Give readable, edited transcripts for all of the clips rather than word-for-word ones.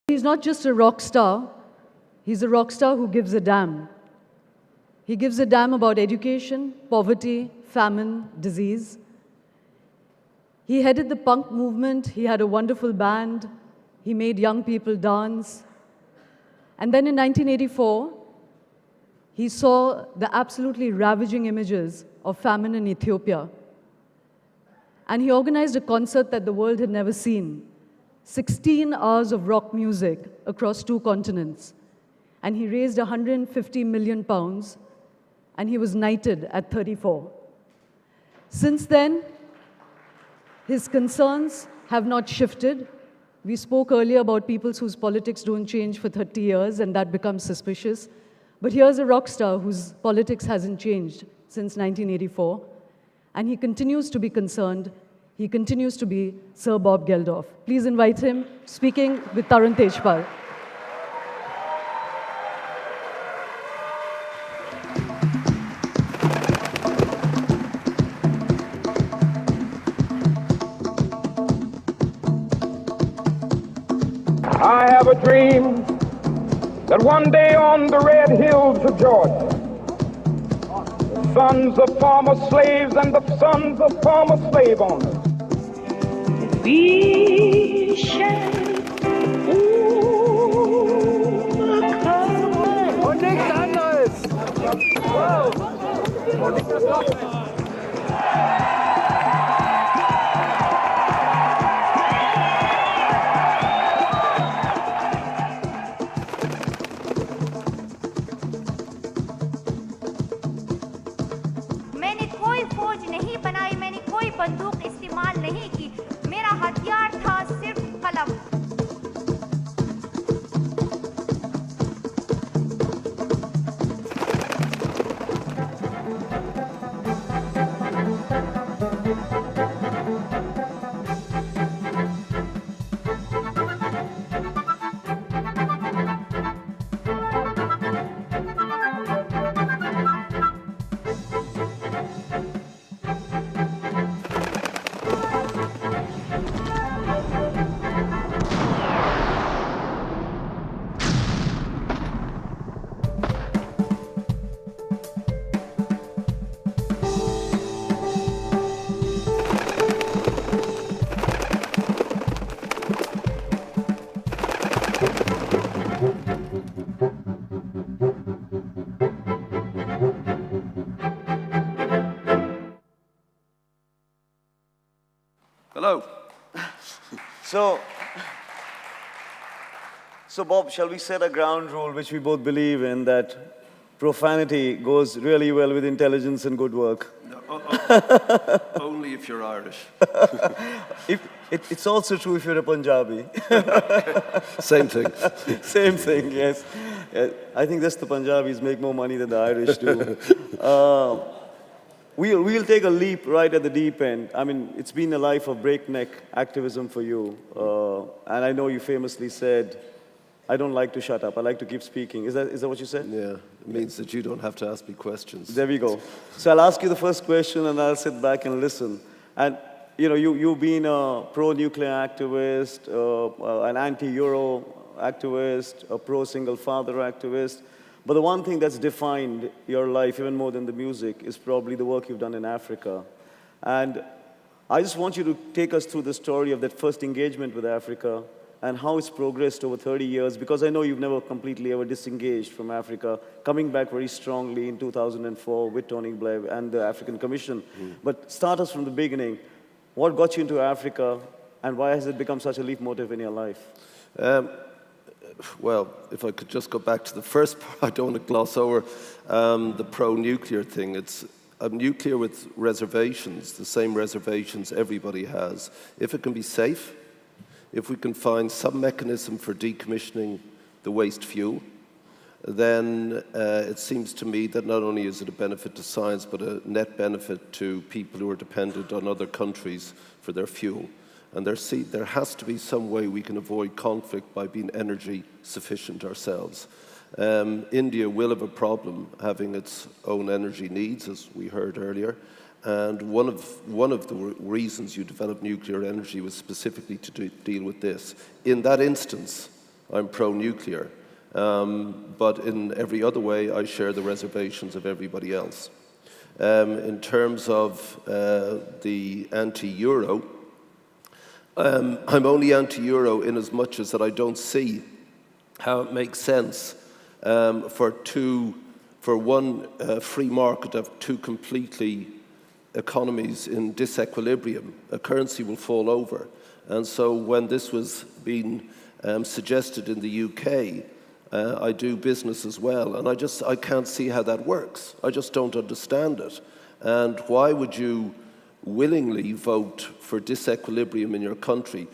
He's not just a rock star, he's a rock star who gives a damn. He gives a damn about education, poverty, famine, disease. He headed the punk movement, he had a wonderful band, he made young people dance. And then in 1984, he saw the absolutely ravaging images of famine in Ethiopia. And he organized a concert that the world had never seen. 16 hours of rock music across 2 continents. And he raised 150 million pounds, and he was knighted at 34. Since then, his concerns have not shifted. We spoke earlier about people whose politics don't change for 30 years, and that becomes suspicious. But here's a rock star whose politics hasn't changed since 1984, and he continues to be concerned. He continues to be Sir Bob Geldof. Please invite him, speaking with Tarun Tejpal. I have a dream that one day on the red hills of Georgia, the sons of former slaves and the sons of former slave owners, we shall मैंने कोई फौज नहीं बनाई, मैंने कोई बंदूक इस्तेमाल नहीं की, मेरा हथियार था सिर्फ कलम। Hello. So Bob, shall we set a ground rule which we both believe in, that profanity goes really well with intelligence and good work? Only if you're Irish. It's also true if you're a Punjabi. Same thing. Same thing, yes. I think just the Punjabis make more money than the Irish do. We'll take a leap right at the deep end. I mean, it's been a life of breakneck activism for you. And I know you famously said, I don't like to shut up, I like to keep speaking. Is that what you said? Yeah, it means that you don't have to ask me questions. There we go. So I'll ask you the first question and I'll sit back and listen. And you know, you've been a pro-nuclear activist, an anti-Euro activist, a pro-single father activist. But the one thing that's defined your life, even more than the music, is probably the work you've done in Africa. And I just want you to take us through the story of that first engagement with Africa and how it's progressed over 30 years, because I know you've never completely ever disengaged from Africa, coming back very strongly in 2004 with Tony Blair and the African Commission. But start us from the beginning. What got you into Africa, and why has it become such a leitmotif in your life? Well, if I could just go back to the first part, I don't want to gloss over the pro-nuclear thing. It's nuclear with reservations, the same reservations everybody has. If it can be safe, if we can find some mechanism for decommissioning the waste fuel, then it seems to me that not only is it a benefit to science, but a net benefit to people who are dependent on other countries for their fuel. And there has to be some way we can avoid conflict by being energy sufficient ourselves. India will have a problem having its own energy needs, as we heard earlier. And one of the reasons you developed nuclear energy was specifically to deal with this. In that instance, I'm pro-nuclear. But in every other way, I share the reservations of everybody else. In terms of the anti-Euro, I'm only anti-Euro in as much as that I don't see how it makes sense for one free market of two completely economies in disequilibrium. A currency will fall over. And so when this was being suggested in the UK, I do business as well, and I can't see how that works. I just don't understand it. And why would you willingly vote for disequilibrium in your country?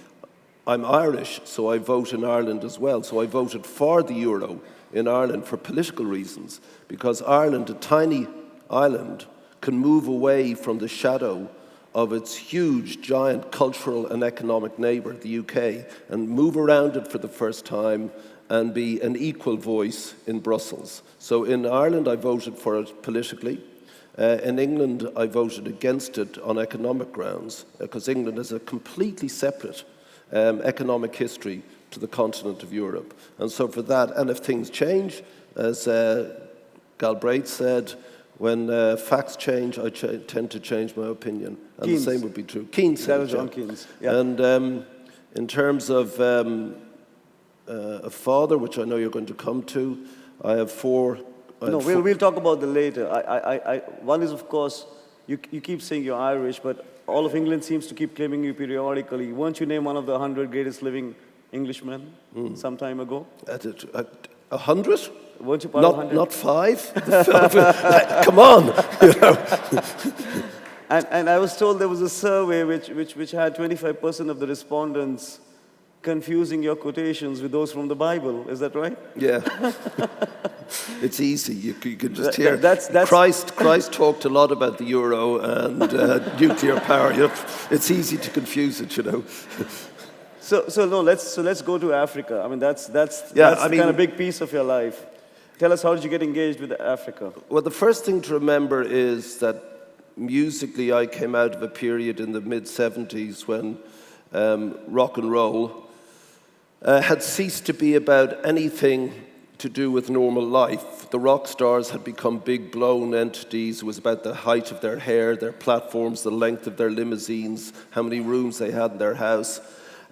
I'm Irish, so I vote in Ireland as well. So I voted for the euro in Ireland for political reasons, because Ireland, a tiny island, can move away from the shadow of its huge, giant cultural and economic neighbour, the UK, and move around it for the first time and be an equal voice in Brussels. So in Ireland, I voted for it politically. In England, I voted against it on economic grounds, because England has a completely separate economic history to the continent of Europe. And so for that, and if things change, as Galbraith said, when facts change, I tend to change my opinion. And Keynes. the same would be true. Keynes said That was John Keynes. Yeah. And in terms of a father, which I know you're going to come to, I have four. We'll talk about that later. One is, of course, you keep saying you're Irish, but all of England seems to keep claiming you periodically. Weren't you named one of the 100 greatest living Englishmen some time ago? 100? Weren't you part of 100? Not 5? Come on! You know. And I was told there was a survey which had 25% of the respondents confusing your quotations with those from the Bible. Is that right? Yeah. It's easy. You can just hear. That's Christ talked a lot about the euro and nuclear power. You know, it's easy to confuse it, you know. Let's go to Africa. I mean, that's kind of a big piece of your life. Tell us, how did you get engaged with Africa? Well, the first thing to remember is that musically I came out of a period in the mid-70s when rock and roll had ceased to be about anything to do with normal life. The rock stars had become big blown entities. It was about the height of their hair, their platforms, the length of their limousines, how many rooms they had in their house.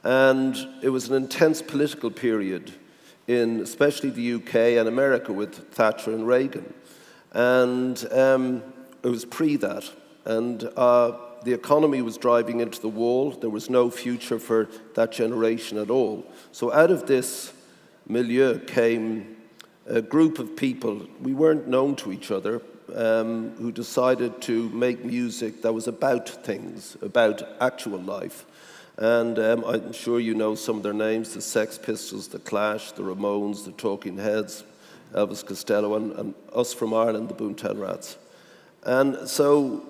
And it was an intense political period in especially the UK and America with Thatcher and Reagan. And it was pre that. And the economy was driving into the wall. There was no future for that generation at all. So out of this milieu came a group of people, we weren't known to each other, who decided to make music that was about things, about actual life. And I'm sure you know some of their names: the Sex Pistols, the Clash, the Ramones, the Talking Heads, Elvis Costello, and us from Ireland, the Boomtown Rats. And so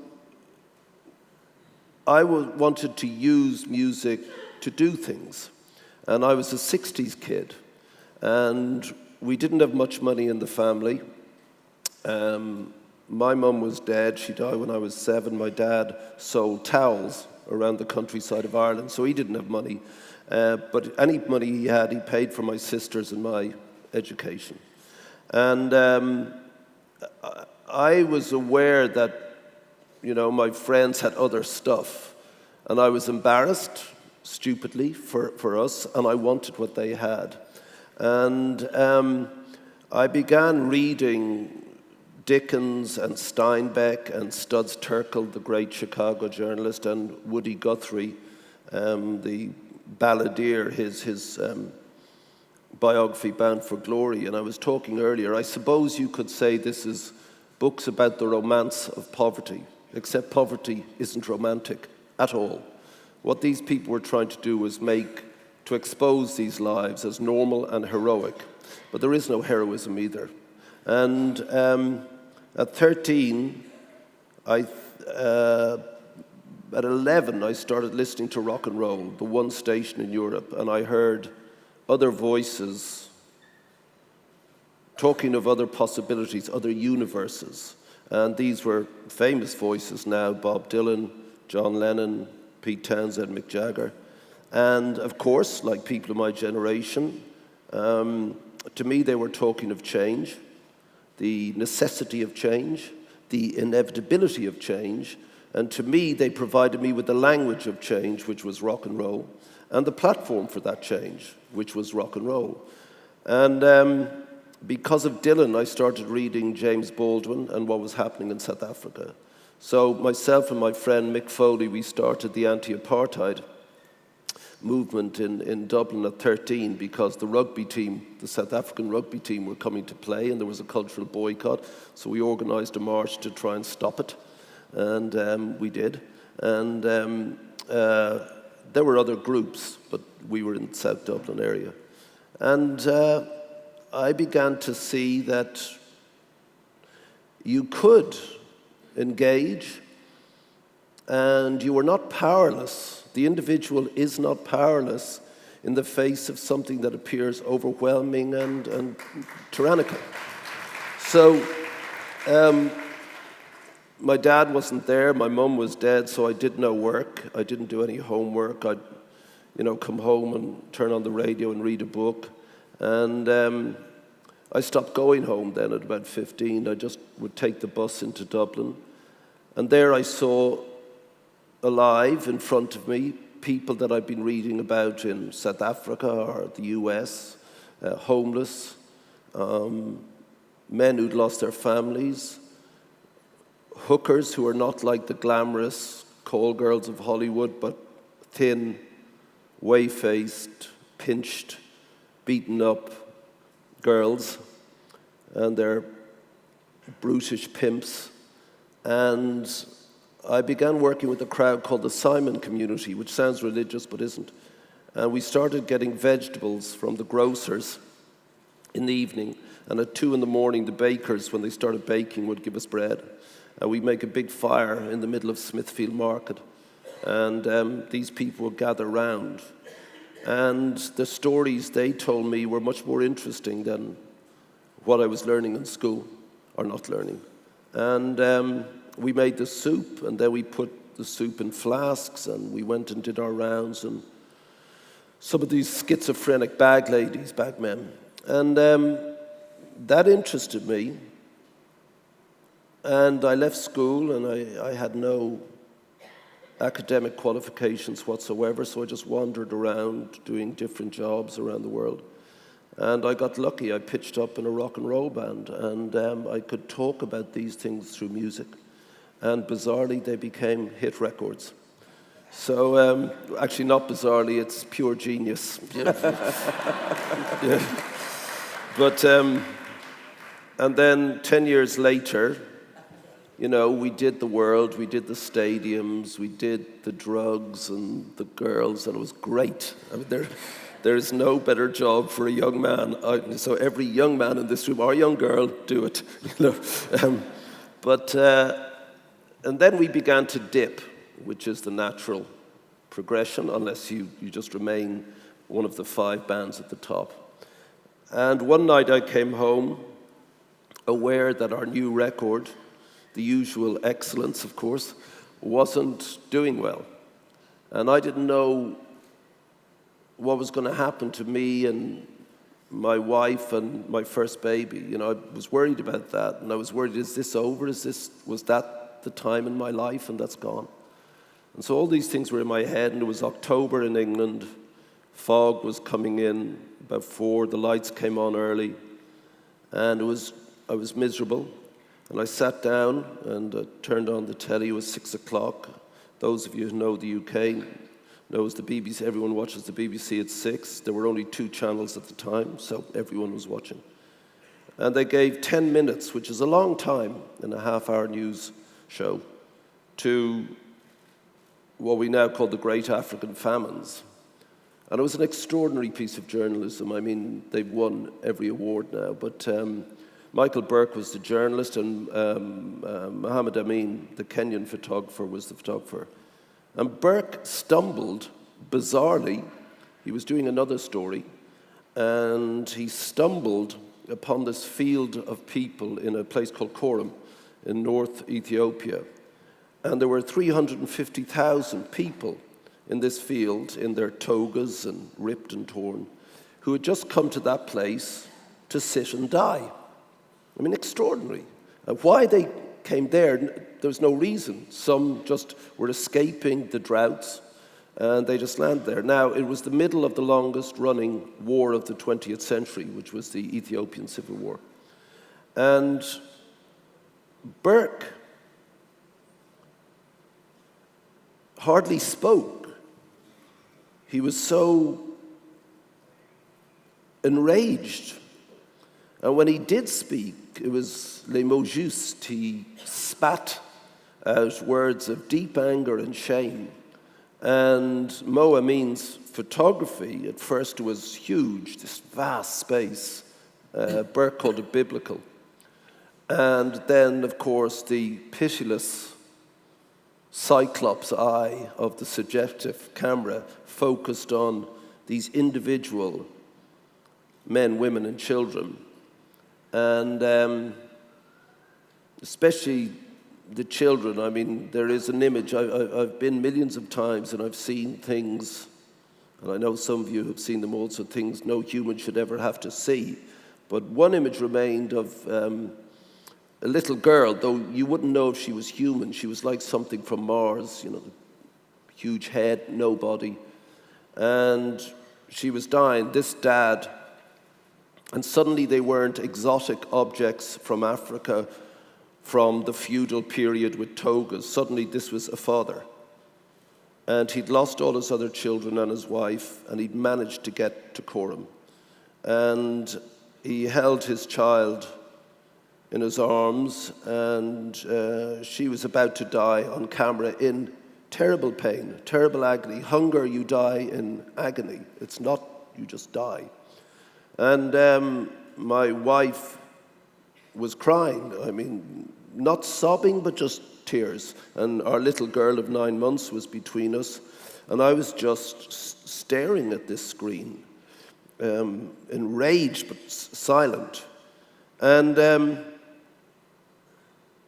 I wanted to use music to do things. And I was a 60s kid, and we didn't have much money in the family. My mum was dead. She died when I was 7. My dad sold towels around the countryside of Ireland, so he didn't have money. But any money he had, he paid for my sisters and my education. And I was aware that, you know, my friends had other stuff, and I was embarrassed, stupidly, for us, and I wanted what they had. And I began reading Dickens and Steinbeck and Studs Terkel, the great Chicago journalist, and Woody Guthrie, the balladeer, his biography, Bound for Glory. And I was talking earlier, I suppose you could say this is books about the romance of poverty, except poverty isn't romantic at all. What these people were trying to do was to expose these lives as normal and heroic. But there is no heroism either. And at 13, at 11, I started listening to rock and roll, the one station in Europe, and I heard other voices talking of other possibilities, other universes. And these were famous voices now: Bob Dylan, John Lennon, Pete Townsend, Mick Jagger. And of course, like people of my generation, To me, they were talking of change, the necessity of change, the inevitability of change, and to me, they provided me with the language of change, which was rock and roll, and the platform for that change, which was rock and roll. And because of Dylan, I started reading James Baldwin and what was happening in South Africa. So myself and my friend Mick Foley, we started the Anti-Apartheid movement in Dublin at 13 because the rugby team, the South African rugby team, were coming to play and there was a cultural boycott. So we organised a march to try and stop it, and we did. And there were other groups, but we were in the South Dublin area. And I began to see that you could engage and you were not powerless. The individual is not powerless in the face of something that appears overwhelming and tyrannical. So my dad wasn't there, my mum was dead, so I did no work. I didn't do any homework. I'd come home and turn on the radio and read a book. And I stopped going home then at about 15. I just would take the bus into Dublin. And there I saw alive in front of me people that I'd been reading about in South Africa or the US, homeless, men who'd lost their families, hookers who are not like the glamorous call girls of Hollywood, but thin, whey-faced, pinched, beaten up girls, and they're brutish pimps. And I began working with a crowd called the Simon community, which sounds religious but isn't. And we started getting vegetables from the grocers in the evening, and at 2 a.m, the bakers, when they started baking, would give us bread. And we'd make a big fire in the middle of Smithfield Market, and these people would gather round. And the stories they told me were much more interesting than what I was learning in school, or not learning. And we made the soup, and then we put the soup in flasks, and we went and did our rounds, and some of these schizophrenic bag men. And that interested me. And I left school, and I had no academic qualifications whatsoever, so I just wandered around doing different jobs around the world. And I got lucky. I pitched up in a rock and roll band, and I could talk about these things through music. And bizarrely, they became hit records. So, actually not bizarrely, it's pure genius. Yeah. But, and then 10 years later, we did the world, we did the stadiums, we did the drugs and the girls, and it was great. I mean, there is no better job for a young man. So every young man in this room, or young girl, do it. And then we began to dip, which is the natural progression, unless you just remain one of the 5 bands at the top. And one night I came home aware that our new record, The Usual Excellence, of course, wasn't doing well. And I didn't know what was going to happen to me and my wife and my first baby. I was worried about that, and I was worried, is this over? Was that the time in my life, and that's gone? And so all these things were in my head, and it was October in England. Fog was coming in about 4, the lights came on early, and I was miserable. And I sat down and turned on the telly. It was 6 o'clock. Those of you who know the UK knows the BBC. Everyone watches the BBC at 6. There were only 2 channels at the time, so everyone was watching. And they gave 10 minutes, which is a long time in a half-hour news show, to what we now call the Great African Famines. And it was an extraordinary piece of journalism. I mean, they've won every award now, but Michael Burke was the journalist, and Mohammed Amin, the Kenyan photographer, was the photographer. And Burke stumbled, bizarrely, he was doing another story, and he stumbled upon this field of people in a place called Korum in North Ethiopia. And there were 350,000 people in this field in their togas and ripped and torn, who had just come to that place to sit and die. I mean, extraordinary. And why they came there, there's no reason. Some just were escaping the droughts, and they just landed there. Now, it was the middle of the longest-running war of the 20th century, which was the Ethiopian Civil War. And Burke hardly spoke. He was so enraged. And when he did speak, it was les mots justes. He spat out words of deep anger and shame. And Moa means photography. At first it was huge, this vast space. Burke called it biblical. And then, of course, the pitiless cyclops eye of the subjective camera focused on these individual men, women, and children. And especially the children. I mean, there is an image. I've been millions of times and I've seen things, and I know some of you have seen them also, things no human should ever have to see. But one image remained of a little girl, though you wouldn't know if she was human. She was like something from Mars, you know, huge head, no body. And she was dying, this dad, and suddenly they weren't exotic objects from Africa, from the feudal period with togas. Suddenly this was a father. And he'd lost all his other children and his wife, and he'd managed to get to Coram. And he held his child in his arms, and she was about to die on camera in terrible pain, terrible agony. Hunger, you die in agony. It's not you just die. And my wife was crying. I mean, not sobbing, but just tears. And our little girl of 9 months was between us, and I was just staring at this screen, enraged but silent. And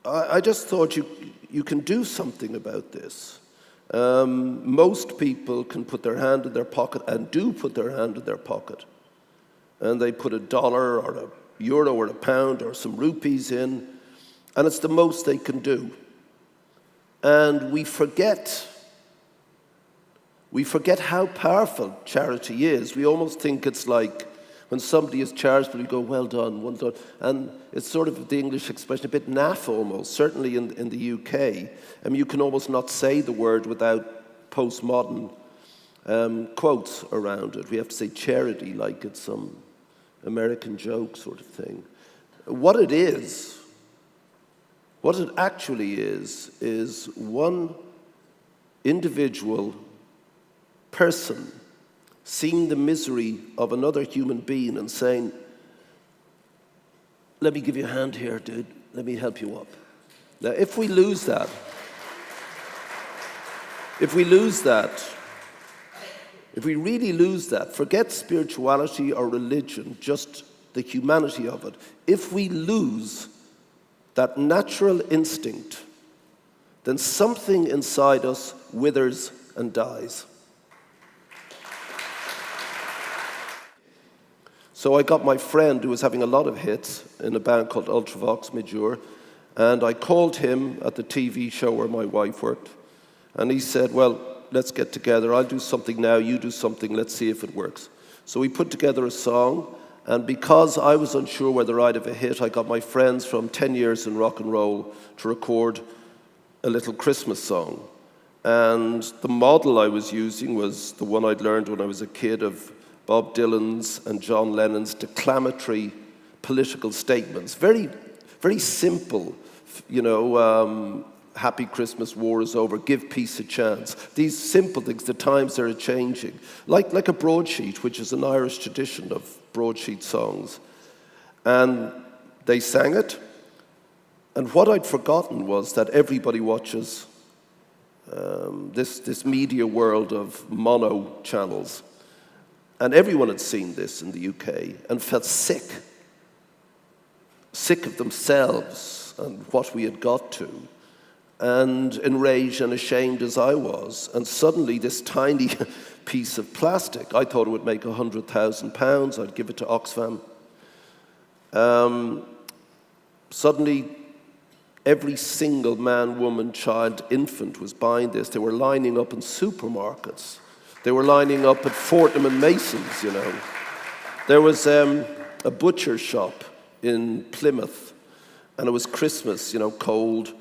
I just thought you can do something about this. Most people can put their hand in their pocket, and do put their hand in their pocket. And they put $1 or €1 or £1 or some rupees in, and it's the most they can do. And we forget how powerful charity is. We almost think it's like when somebody is charitable, you go, well done, well done. And it's sort of the English expression, a bit naff almost, certainly in the UK. I mean, you can almost not say the word without postmodern quotes around it. We have to say charity like it's some American joke sort of thing. What it actually is one individual person seeing the misery of another human being and saying, let me give you a hand here, dude. Let me help you up. Now, if we lose that, if we really lose that, forget spirituality or religion, just the humanity of it. If we lose that natural instinct, then something inside us withers and dies. So I got my friend who was having a lot of hits in a band called Ultravox Major, and I called him at the TV show where my wife worked, and he said, well, let's get together. I'll do something now, you do something, let's see if it works. So we put together a song, and because I was unsure whether I'd have a hit, I got my friends from 10 years in rock and roll to record a little Christmas song. And the model I was using was the one I'd learned when I was a kid of Bob Dylan's and John Lennon's declamatory political statements. Very, very simple, you know, happy Christmas, war is over, give peace a chance. These simple things, the times are changing. Like a broadsheet, which is an Irish tradition of broadsheet songs. And they sang it. And what I'd forgotten was that everybody watches this media world of mono channels. And everyone had seen this in the UK and felt sick of themselves and what we had got to, and enraged and ashamed as I was. And suddenly this tiny piece of plastic. I thought it would make £100,000. I'd give it to Oxfam. Suddenly, every single man, woman, child, infant was buying this. They were lining up in supermarkets. They were lining up at Fortnum and Mason's, you know. There was a butcher shop in Plymouth, and it was Christmas, you know, cold.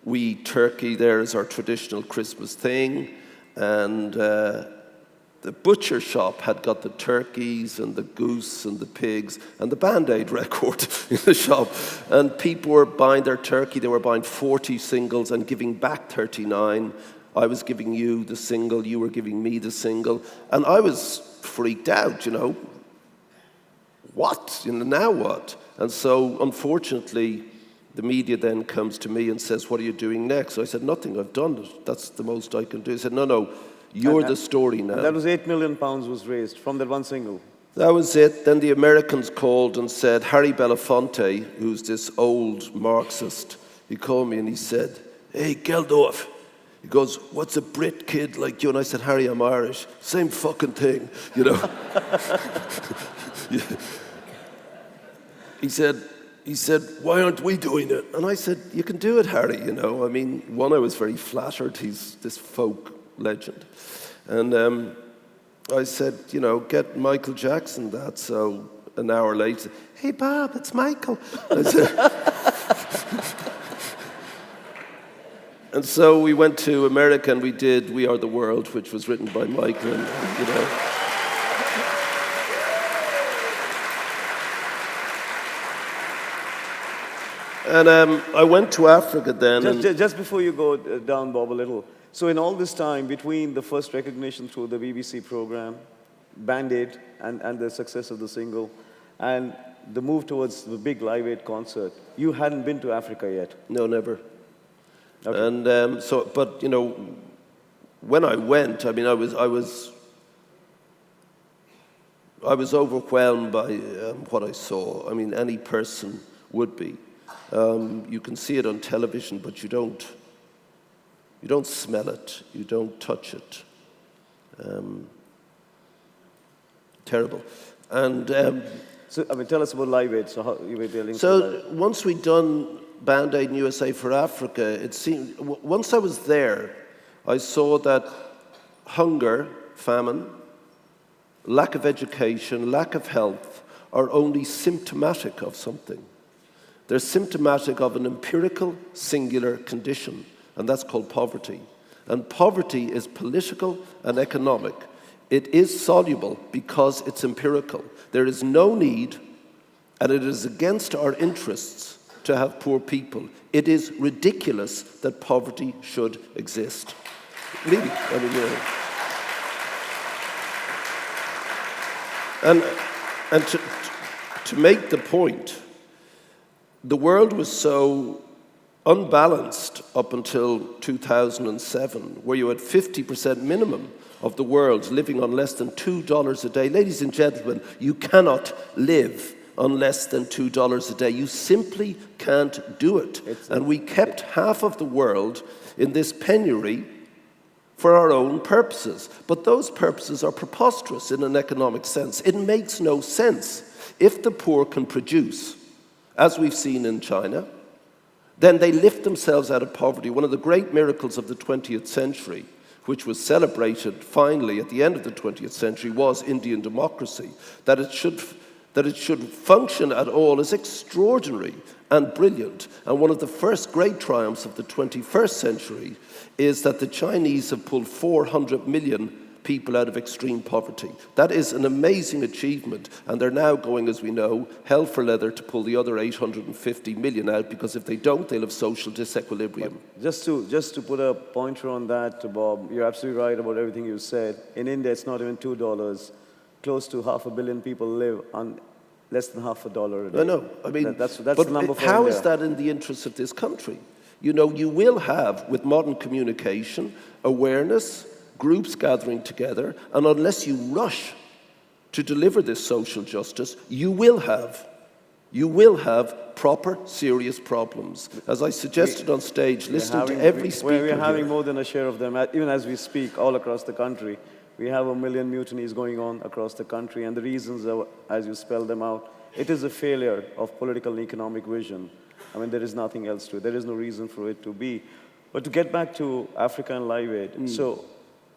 We eat turkey there as our traditional Christmas thing, and the butcher shop had got the turkeys and the goose and the pigs and the Band-Aid record in the shop. And people were buying their turkey. They were buying 40 singles and giving back 39. I was giving you the single. You were giving me the single. And I was freaked out, you know. What? You know, now what? And so, unfortunately, the media then comes to me and says, what are you doing next? So I said, nothing. I've done it. That's the most I can do. He said, no. You're the story now. That was £8 million was raised from that one single. That was it. Then the Americans called and said, Harry Belafonte, who's this old Marxist, he called me and he said, hey, Geldof. He goes, what's a Brit kid like you? And I said, Harry, I'm Irish. Same fucking thing, you know. Yeah. He said, why aren't we doing it? And I said, you can do it, Harry, you know. I mean, one, I was very flattered. He's this folk legend. And I said, you know, get Michael Jackson that. So an hour later, hey, Bob, it's Michael. I said, and so we went to America and we did We Are the World, which was written by Michael, and, you know. And I went to Africa then. Just before you go down, Bob, a little. So in all this time, between the first recognition through the BBC program, Band-Aid, and the success of the single, and the move towards the big Live Aid concert, you hadn't been to Africa yet? No, never. Okay. And but you know, when I went, I mean, I was overwhelmed by what I saw. I mean, any person would be. You can see it on television, but you don't smell it, you don't touch it. Terrible. And so, I mean, tell us about Live Aid. So, how you may be a link to so that. once we'd done Band-Aid in USA for Africa, it seemed once I was there, I saw that hunger, famine, lack of education, lack of health are only symptomatic of something. They're symptomatic of an empirical, singular condition, and that's called poverty. And poverty is political and economic. It is soluble because it's empirical. There is no need, and it is against our interests to have poor people. It is ridiculous that poverty should exist. Really, I mean, and to make the point, the world was so unbalanced up until 2007, where you had 50% minimum of the world living on less than $2 a day. Ladies and gentlemen, you cannot live on less than $2 a day. You simply can't do it. And we kept half of the world in this penury for our own purposes. But those purposes are preposterous in an economic sense. It makes no sense. If the poor can produce, as we've seen in China, then they lift themselves out of poverty. One of the great miracles of the 20th century, which was celebrated finally at the end of the 20th century, was Indian democracy. That it should function at all is extraordinary and brilliant. And one of the first great triumphs of the 21st century is that the Chinese have pulled 400 million people out of extreme poverty. That is an amazing achievement, and they're now going, as we know, hell for leather to pull the other 850 million out, because if they don't, they'll have social disequilibrium. Just to put a pointer on that, Bob, you're absolutely right about everything you said. In India, it's not even $2. Close to 500 million people live on less than $50 a day. I know. I mean, that's but the number for how India. is that in the interest of this country? You know, you will have, with modern communication, awareness, groups gathering together, and unless you rush to deliver this social justice, you will have proper, serious problems. As I suggested on stage, listening to every speaker We're having here. more than a share of them, even as we speak, all across the country. We have 1 million mutinies going on across the country, and the reasons are, as you spell them out, it is a failure of political and economic vision. I mean, there is nothing else to it. There is no reason for it to be. But to get back to Africa and Live Aid, so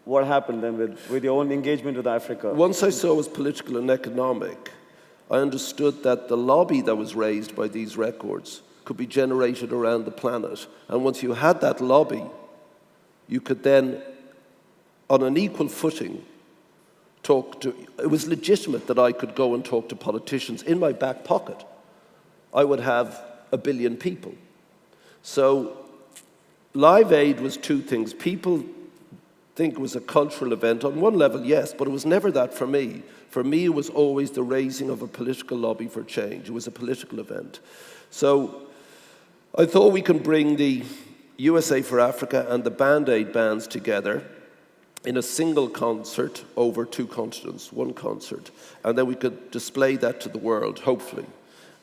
what happened then with your own engagement with Africa? Once I saw it was political and economic, I understood that the lobby that was raised by these records could be generated around the planet. And once you had that lobby, you could then, on an equal footing, it was legitimate that I could go and talk to politicians. In my back pocket, I would have 1 billion people. So Live Aid was two things. People think it was a cultural event. On one level, yes, but it was never that for me. For me, it was always the raising of a political lobby for change. It was a political event. So I thought we can bring the USA for Africa and the Band-Aid bands together in a single concert over 2 continents, one concert. And then we could display that to the world, hopefully.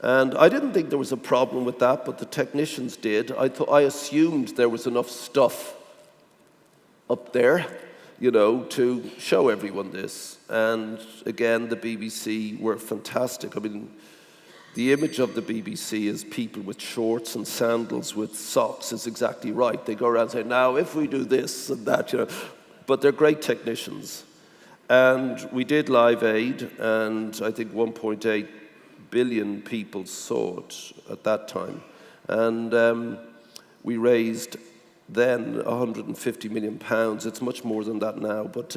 And I didn't think there was a problem with that, but the technicians did. I assumed there was enough stuff up there, to show everyone this. And again, the BBC were fantastic. I mean, the image of the BBC is people with shorts and sandals with socks is exactly right. They go around saying, now, if we do this and that, But they're great technicians. And we did Live Aid, and I think 1.8 billion people saw it at that time. And we raised then 150 million pounds. It's much more than that now. But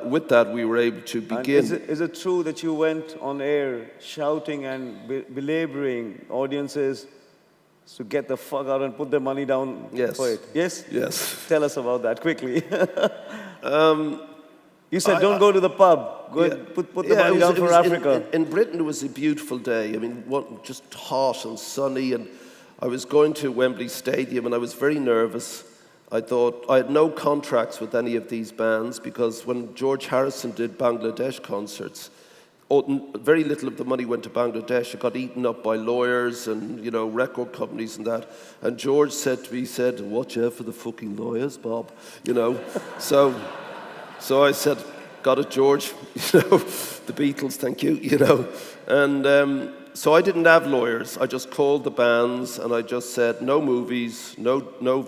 with that, we were able to begin. And is it true that you went on air shouting and belaboring audiences to get the fuck out and put their money down Yes. for it? Yes? Yes. Tell us about that quickly. You said, don't go to the pub. Go and put the money down for Africa. In Britain, it was a beautiful day. I mean, just hot and sunny. And I was going to Wembley Stadium, and I was very nervous. I thought I had no contracts with any of these bands because when George Harrison did Bangladesh concerts, very little of the money went to Bangladesh. It got eaten up by lawyers and, record companies and that. And George said to me, watch out for the fucking lawyers, Bob, So I said, got it, George, the Beatles, thank you, And so I didn't have lawyers. I just called the bands and I just said, no movies, no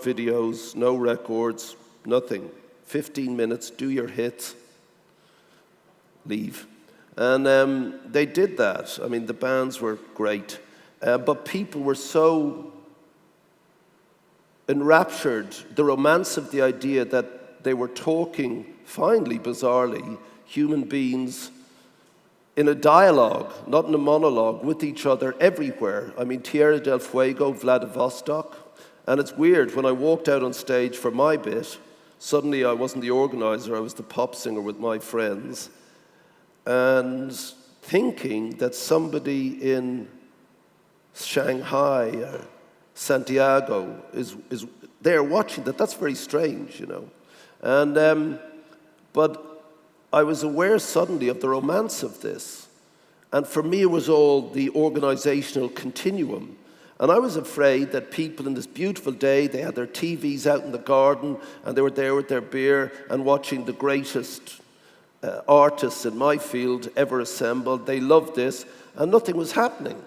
videos, no records, nothing. 15 minutes, do your hits, leave. And they did that. I mean, the bands were great. But people were so enraptured, the romance of the idea that they were talking, finally, bizarrely, human beings in a dialogue, not in a monologue, with each other everywhere. I mean, Tierra del Fuego, Vladivostok. And it's weird, when I walked out on stage for my bit, suddenly I wasn't the organizer, I was the pop singer with my friends. And thinking that somebody in Shanghai or Santiago is there watching that's very strange, And, but I was aware suddenly of the romance of this. And for me, it was all the organizational continuum. And I was afraid that people in this beautiful day, they had their TVs out in the garden, and they were there with their beer and watching the greatest artists in my field ever assembled. They loved this, and nothing was happening.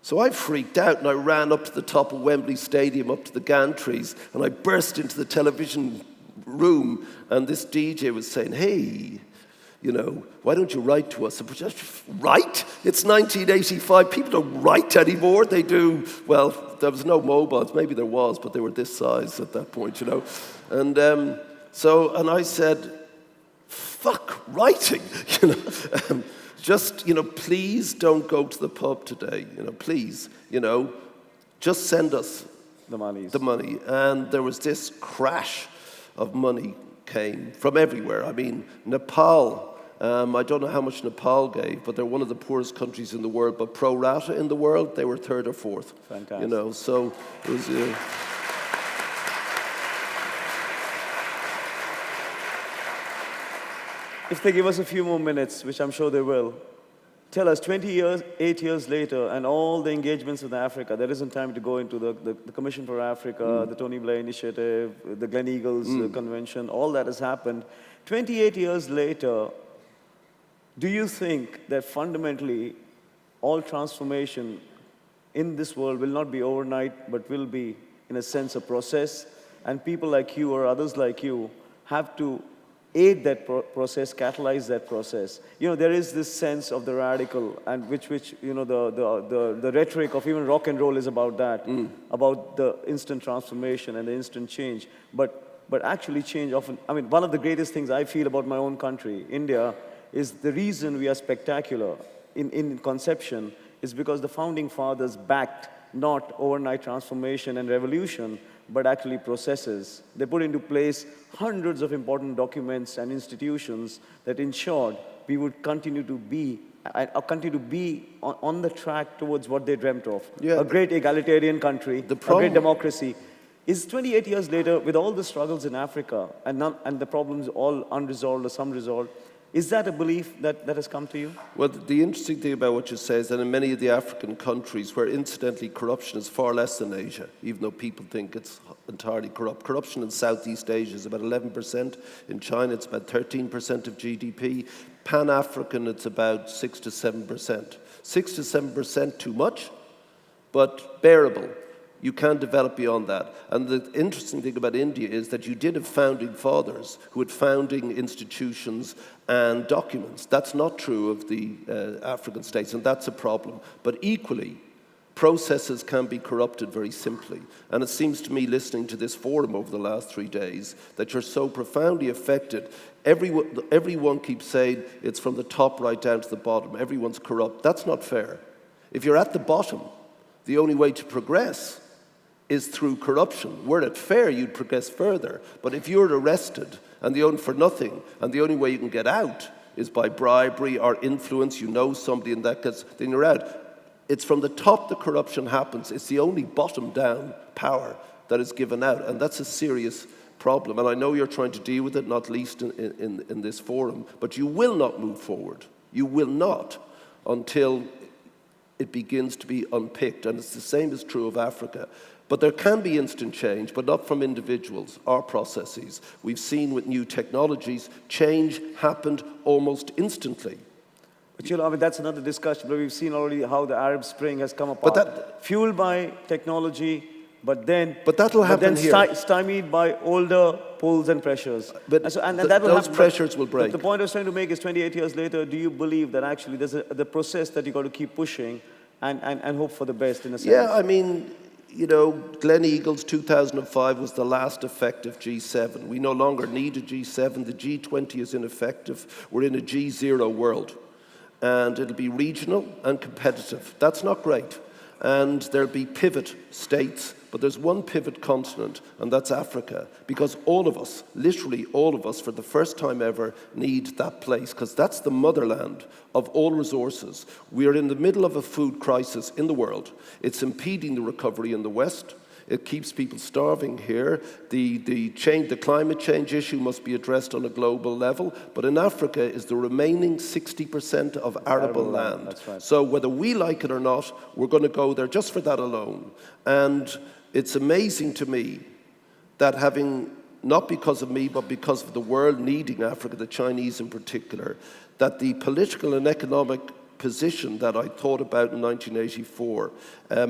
So I freaked out, and I ran up to the top of Wembley Stadium, up to the gantries, and I burst into the television room, and this DJ was saying, hey, why don't you write to us? Write? It's 1985. People don't write anymore. They do. Well, there was no mobiles. Maybe there was, but they were this size at that point, And and I said, fuck writing, please don't go to the pub today, please, just send us the money. And there was this crash of money came from everywhere. I mean, Nepal, I don't know how much Nepal gave, but they're one of the poorest countries in the world, but pro rata in the world, they were 3rd or 4th. Fantastic. So it was... If they give us a few more minutes, which I'm sure they will, Tell us, 8 years later, and all the engagements with Africa, there isn't time to go into the Commission for Africa, the Tony Blair Initiative, the Glen Eagles Convention, all that has happened. 28 years later, do you think that fundamentally all transformation in this world will not be overnight, but will be, in a sense, a process, and people like you or others like you have to aid that process, catalyze that process? You know, there is this sense of the radical, and which you know, the rhetoric of even rock and roll is about that, about the instant transformation and the instant change. But actually change often, I mean, one of the greatest things I feel about my own country, India, is the reason we are spectacular in conception is because the founding fathers backed not overnight transformation and revolution, but actually processes. They put into place hundreds of important documents and institutions that ensured we would continue to be on the track towards what they dreamt of. Yeah. A great egalitarian country, a great democracy. Is 28 years later, with all the struggles in Africa and the problems all unresolved or some resolved, is that a belief that has come to you? Well, the interesting thing about what you say is that in many of the African countries where incidentally corruption is far less than Asia, even though people think it's entirely corrupt. Corruption in Southeast Asia is about 11%. In China, it's about 13% of GDP. Pan-African, it's about 6 to 7%. 6 to 7% too much, but bearable. You can't develop beyond that. And the interesting thing about India is that you did have founding fathers who had founding institutions and documents. That's not true of the African states, and that's a problem. But equally, processes can be corrupted very simply. And it seems to me, listening to this forum over the last 3 days, that you're so profoundly affected. Everyone keeps saying it's from the top right down to the bottom. Everyone's corrupt. That's not fair. If you're at the bottom, the only way to progress is through corruption. Were it fair, you'd progress further. But if you're arrested and the only for nothing, and the only way you can get out is by bribery or influence, you know somebody and that gets, then you're out. It's from the top the corruption happens. It's the only bottom-down power that is given out, and that's a serious problem. And I know you're trying to deal with it, not least in this forum, but you will not move forward. You will not until it begins to be unpicked, and it's the same is true of Africa. But there can be instant change, but not from individuals or processes. We've seen with new technologies, change happened almost instantly. But you know, I mean, that's another discussion, but we've seen already how the Arab Spring has come apart. Fueled by technology, but that'll happen here. Stymied by older pulls and pressures. But those pressures will break. But the point I was trying to make is 28 years later, do you believe that actually there's the process that you've got to keep pushing and hope for the best in a sense? Yeah, I mean, you know, Glen Eagles 2005 was the last effective G7. We no longer need a G7. The G20 is ineffective. We're in a G0 world. And it'll be regional and competitive. That's not great. And there'll be pivot states, but there's one pivot continent, and that's Africa. Because all of us, literally all of us, for the first time ever, need that place, because that's the motherland of all resources. We're in the middle of a food crisis in the world. It's impeding the recovery in the West. It keeps people starving here. The climate change issue must be addressed on a global level. But in Africa is the remaining 60% of arable land. That's right. So whether we like it or not, we're going to go there just for that alone. And it's amazing to me that having, not because of me, but because of the world needing Africa, the Chinese in particular, that the political and economic position that I thought about in 1984,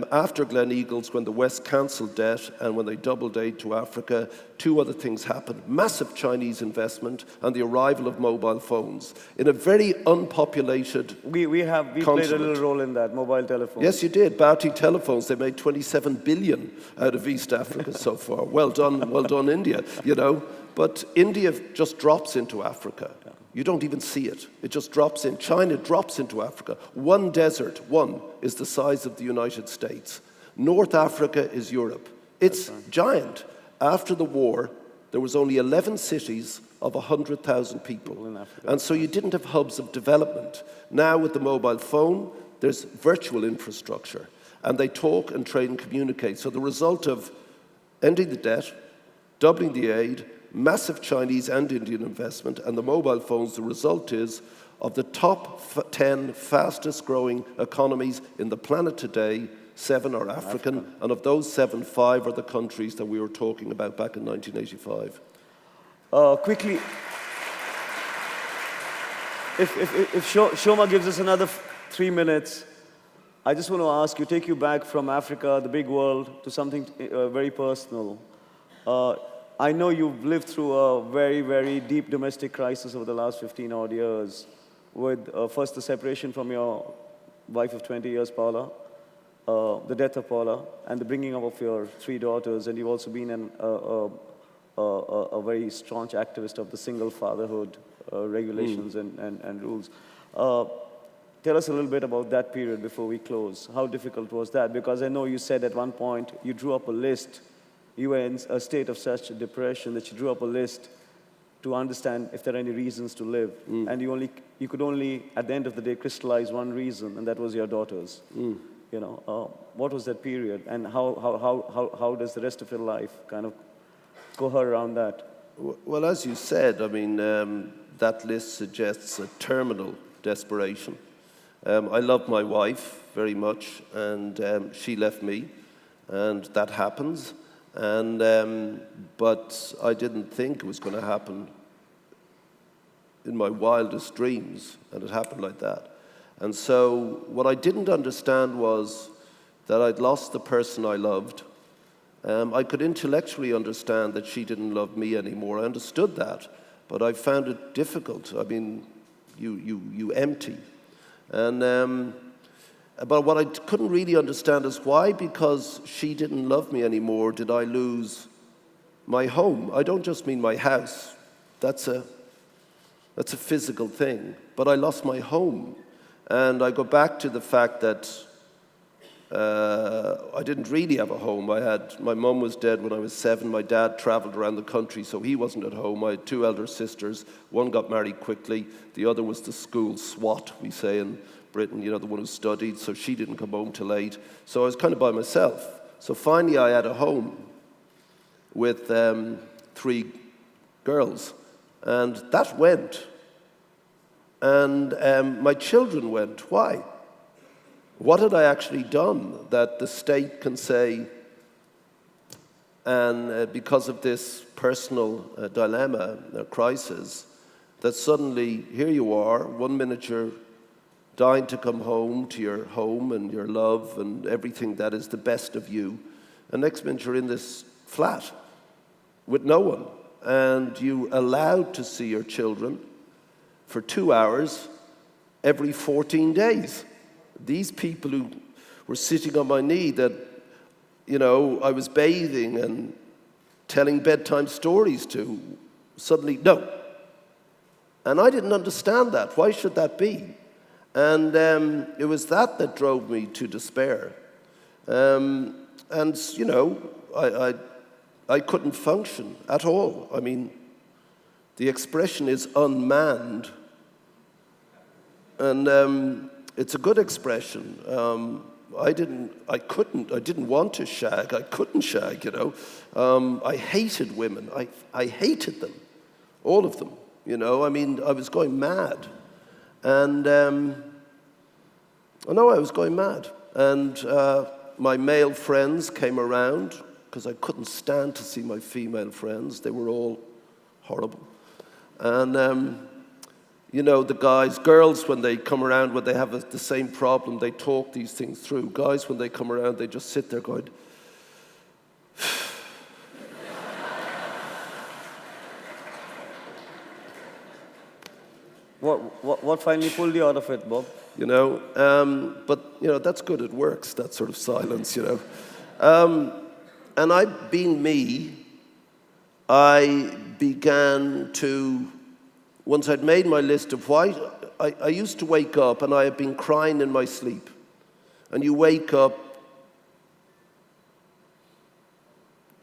after Glen Eagles, when the West cancelled debt and when they doubled aid to Africa, two other things happened. Massive Chinese investment and the arrival of mobile phones in a very unpopulated We played a little role in that, mobile telephones. Yes, you did. Bharti telephones, they made 27 billion out of East Africa so far. Well done, India, you know. But India just drops into Africa. You don't even see it. It just drops in. China drops into Africa. One desert, is the size of the United States. North Africa is Europe. It's giant. After the war, there was only 11 cities of 100,000 people. In Africa. And so you didn't have hubs of development. Now with the mobile phone, there's virtual infrastructure. And they talk and trade and communicate. So the result of ending the debt, doubling the aid, massive Chinese and Indian investment, and the mobile phones, the result is of the top 10 fastest growing economies in the planet today, 7 are African, and of those 7, 5 are the countries that we were talking about back in 1985. Quickly, if Shoma gives us another 3 minutes, I just want to ask you, take you back from Africa, the big world, to something very personal. I know you've lived through a very, very deep domestic crisis over the last 15 odd years, with first the separation from your wife of 20 years, Paula, the death of Paula, and the bringing up of your 3 daughters, and you've also been a very staunch activist of the single fatherhood regulations and rules. Tell us a little bit about that period before we close. How difficult was that? Because I know you said at one point you drew up a list. You were in a state of such depression that you drew up a list to understand if there are any reasons to live. And you could only, at the end of the day, crystallize one reason, and that was your daughters. You know, what was that period, and how does the rest of your life kind of cohere around that? Well, as you said, I mean, that list suggests a terminal desperation. I love my wife very much, and she left me, and that happens. But I didn't think it was going to happen in my wildest dreams, and it happened like that. And so what I didn't understand was that I'd lost the person I loved. I could intellectually understand that she didn't love me anymore. I understood that, but I found it difficult. I mean, you empty. And but what I couldn't really understand is why, because she didn't love me anymore, did I lose my home. I don't just mean my house. That's a physical thing. But I lost my home. And I go back to the fact that I didn't really have a home. My mum was dead when I was 7. My dad traveled around the country, so he wasn't at home. I had 2 elder sisters. One got married quickly. The other was the school swat, we say in Britain, you know, the one who studied, so she didn't come home till 8. So I was kind of by myself. So finally I had a home with 3 girls. And that went. And my children went. Why? What had I actually done that the state can say, and because of this personal dilemma, crisis, that suddenly here you are, 1 minute you're dying to come home to your home and your love and everything that is the best of you, and next minute you're in this flat with no one, and you allowed to see your children for 2 hours every 14 days. These people who were sitting on my knee that, you know, I was bathing and telling bedtime stories to, suddenly, no. And I didn't understand that. Why should that be? And it was that drove me to despair. And, you know, I couldn't function at all. I mean, the expression is unmanned. And it's a good expression. I didn't want to shag. I couldn't shag, you know. I hated women. I hated them, all of them, you know. I mean, I was going mad. And I know I was going mad. And my male friends came around, because I couldn't stand to see my female friends. They were all horrible. And you know, the girls, when they come around, when they have the same problem, they talk these things through. Guys, when they come around, they just sit there going, What finally pulled you out of it, Bob? you know. But, you know, that's good. It works, that sort of silence, you know. And I, being me, I began to, once I'd made my list of why, I used to wake up and I had been crying in my sleep. And you wake up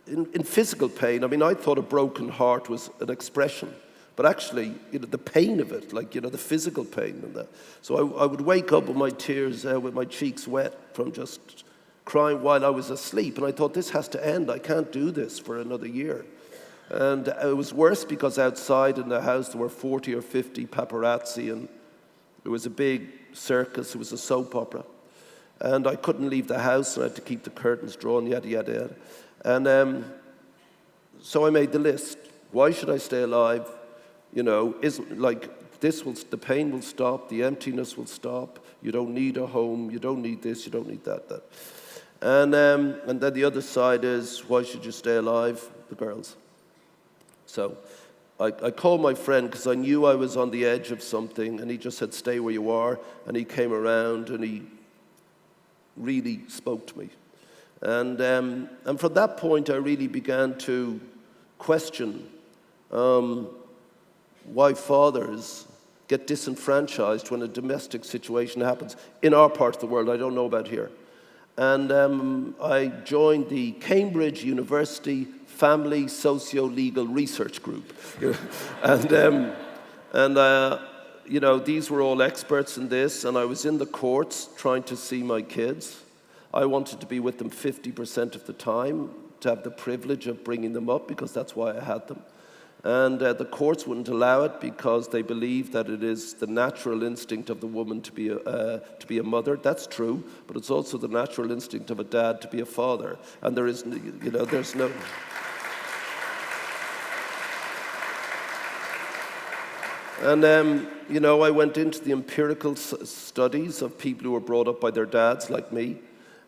in physical pain. I mean, I thought a broken heart was an expression. But actually, you know, the pain of it, like, you know, the physical pain and that. So I would wake up with my tears, with my cheeks wet from just crying while I was asleep. And I thought, this has to end. I can't do this for another year. And it was worse because outside in the house there were 40 or 50 paparazzi, and There was a big circus, it was a soap opera. And I couldn't leave the house, and I had to keep the curtains drawn, yada, yada, yada. And so I made the list. Why should I stay alive? You know, the pain will stop, the emptiness will stop, you don't need a home, you don't need this, you don't need that. And then the other side is, why should you stay alive? The girls. So I called my friend because I knew I was on the edge of something, and he just said, stay where you are. And he came around and he really spoke to me. And from that point, I really began to question why fathers get disenfranchised when a domestic situation happens in our part of the world. I don't know about here. And I joined the Cambridge University Family Socio-Legal Research Group. You know, these were all experts in this, and I was in the courts trying to see my kids. I wanted to be with them 50% of the time, to have the privilege of bringing them up, because that's why I had them. And the courts wouldn't allow it because they believe that it is the natural instinct of the woman to be a mother. That's true, but it's also the natural instinct of a dad to be a father. And there is, you know, there's no... And, you know, I went into the empirical studies of people who were brought up by their dads, like me.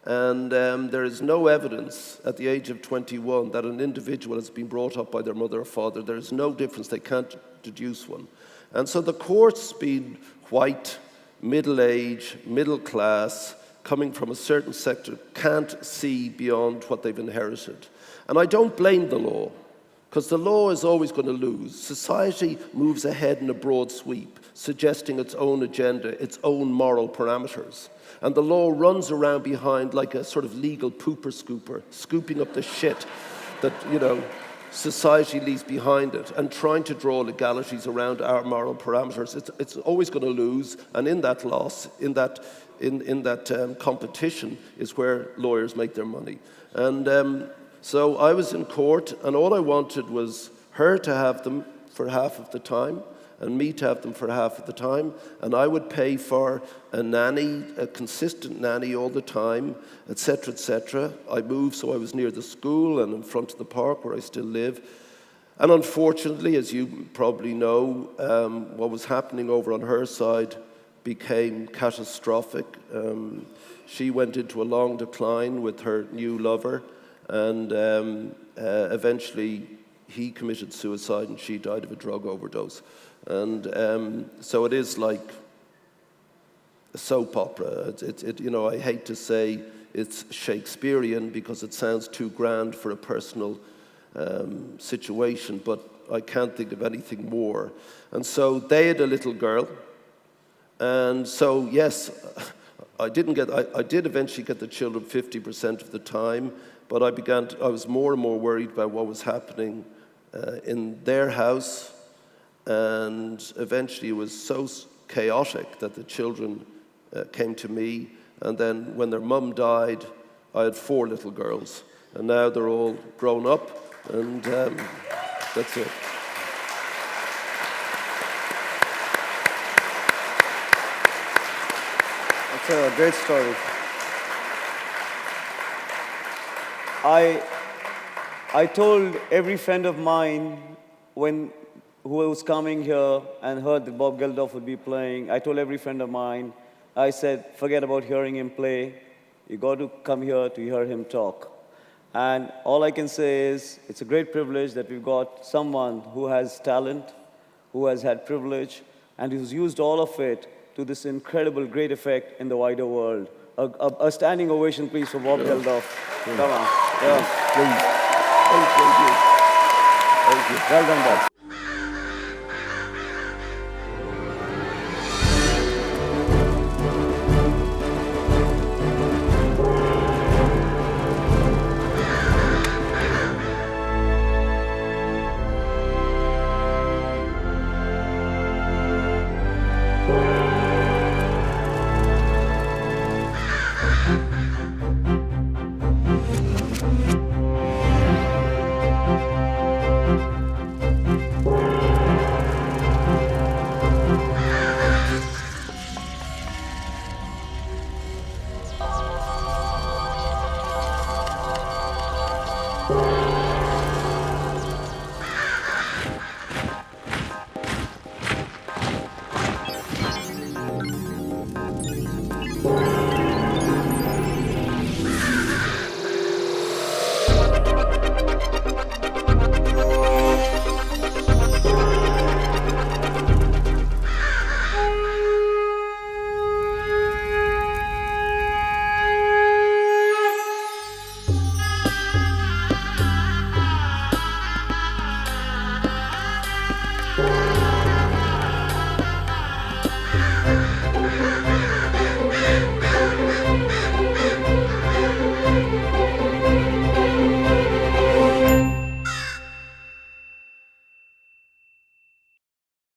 And there is no evidence at the age of 21 that an individual has been brought up by their mother or father. There is no difference. They can't deduce one. And so the courts, being white, middle-age, middle class, coming from a certain sector, can't see beyond what they've inherited. And I don't blame the law, because the law is always going to lose. Society moves ahead in a broad sweep, suggesting its own agenda, its own moral parameters. And the law runs around behind like a sort of legal pooper scooper, scooping up the shit that, you know, society leaves behind it, and trying to draw legalities around our moral parameters. It's always going to lose, and in that loss, in that competition is where lawyers make their money. And so I was in court, and all I wanted was her to have them for half of the time, and me to have them for half of the time, and I would pay for a nanny, a consistent nanny all the time, etc., etc. I moved so I was near the school and in front of the park where I still live. And unfortunately, as you probably know, what was happening over on her side became catastrophic. She went into a long decline with her new lover, and eventually he committed suicide and she died of a drug overdose. And so it is like a soap opera. You know, I hate to say it's Shakespearean because it sounds too grand for a personal situation, but I can't think of anything more. And so they had a little girl, and so yes, I did eventually get the children 50% of the time, but I was more and more worried about what was happening in their house. And eventually it was so chaotic that the children came to me. And then when their mum died, I had 4 little girls. And now they're all grown up, and that's it. That's a great story. I told every friend of mine who was coming here and heard that Bob Geldof would be playing, I told every friend of mine, I said, forget about hearing him play. You got to come here to hear him talk. And all I can say is, it's a great privilege that we've got someone who has talent, who has had privilege, and who's used all of it to this incredible, great effect in the wider world. A standing ovation, please, for Bob Geldof. Come on. Yeah. Please. Thank you. Well done, Bob.